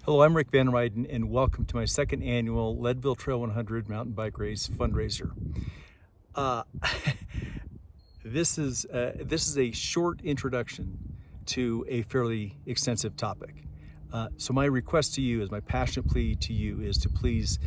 Hello, I'm Rick Van Ryden, and welcome to my second annual Leadville Trail 100 mountain bike race fundraiser. Uh, this is a short introduction to a fairly extensive topic. So my request to you, my passionate plea to you, is to please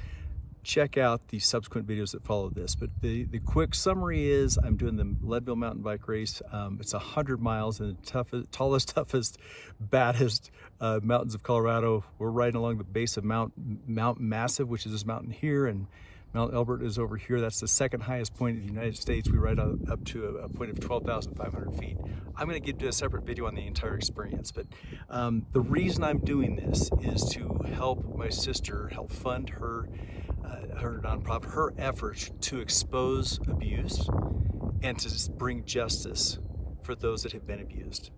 check out the subsequent videos that follow this. But the quick summary is I'm doing the Leadville mountain bike race. It's 100 miles in the tallest, toughest, baddest mountains of Colorado. We're riding along the base of Mount Massive, which is this mountain here, and Mount Elbert is over here. That's the second highest point in the United States. We ride up to a point of 12,500 feet. I'm going to do a separate video on the entire experience, but the reason I'm doing this is to help my sister, help fund her nonprofit, her efforts to expose abuse and to bring justice for those that have been abused.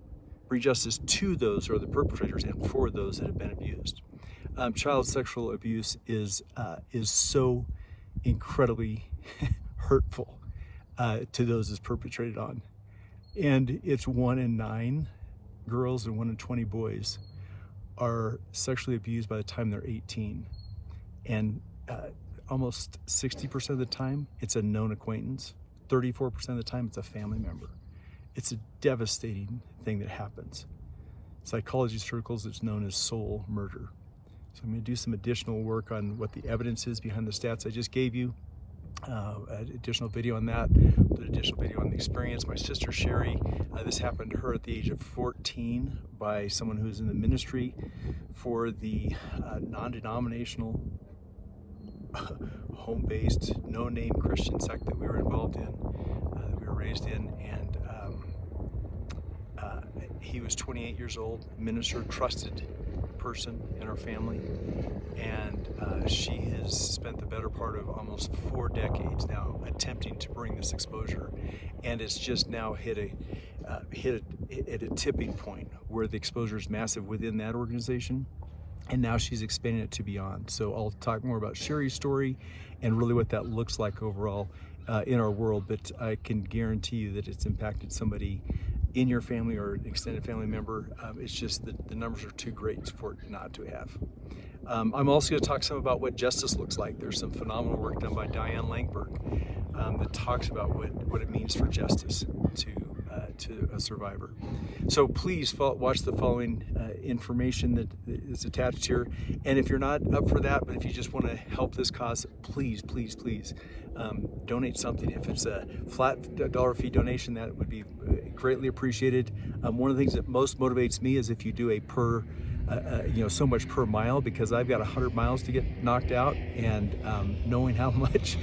Bring justice to those who are the perpetrators and for those that have been abused. Child sexual abuse is so incredibly hurtful to those it's perpetrated on. And it's 1 in 9 girls and 1 in 20 boys are sexually abused by the time they're 18. And almost 60% of the time, it's a known acquaintance. 34% of the time, it's a family member. It's a devastating thing that happens. Psychology circles, it's known as soul murder. So I'm going to do some additional work on what the evidence is behind the stats I just gave you. Additional video on that, additional video on the experience. My sister Sherry, this happened to her at the age of 14 by someone who's in the ministry for the non-denominational, home-based, no-name Christian sect that we were involved in, that we were raised in, and he was 28 years old, minister, trusted person in our family, and she has spent the better part of almost 4 decades now attempting to bring this exposure, and it's just now hit a tipping point where the exposure is massive within that organization, and now she's expanding it to beyond. So I'll talk more about Sherry's story and really what that looks like overall in our world, but I can guarantee you that it's impacted somebody in your family or an extended family member. It's just that the numbers are too great for it not to have. I'm also going to talk some about what justice looks like. There's some phenomenal work done by Diane Langberg that talks about what it means for justice to a survivor. So please watch the following information that is attached here. And if you're not up for that, but if you just want to help this cause, please donate something. If it's a flat dollar fee donation, that would be greatly appreciated. One of the things that most motivates me is if you do a so much per mile, because I've got 100 miles to get knocked out, and knowing how much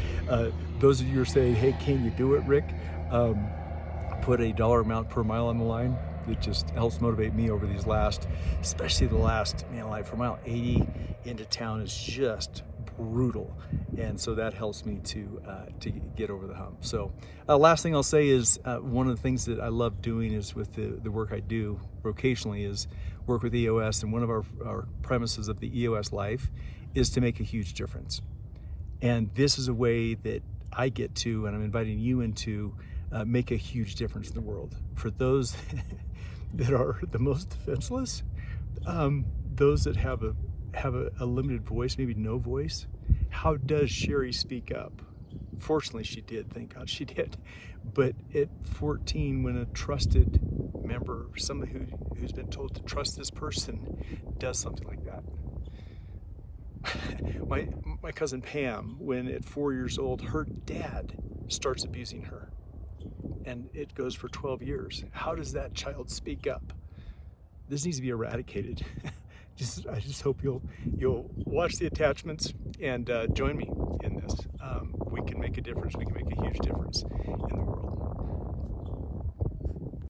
those of you are saying, hey, can you do it, Rick? Put a dollar amount per mile on the line. It just helps motivate me over these especially the last, like for mile 80 into town is just brutal, and so that helps me to get over the hump. So last thing I'll say is one of the things that I love doing is with the work I do vocationally is work with EOS, and one of our premises of the EOS life is to make a huge difference. And this is a way that I get to, and I'm inviting you into, make a huge difference in the world for those that are the most defenseless, those that have a limited voice, maybe no voice. How does Sherry speak up? Fortunately, she did. Thank God she did. But at 14, when a trusted member, somebody who's been told to trust this person, does something like that. My cousin Pam, when at 4 years old, her dad starts abusing her, and it goes for 12 years. How does that child speak up? This needs to be eradicated. I just hope you'll watch the attachments and join me in this. We can make a difference. We can make a huge difference in the world.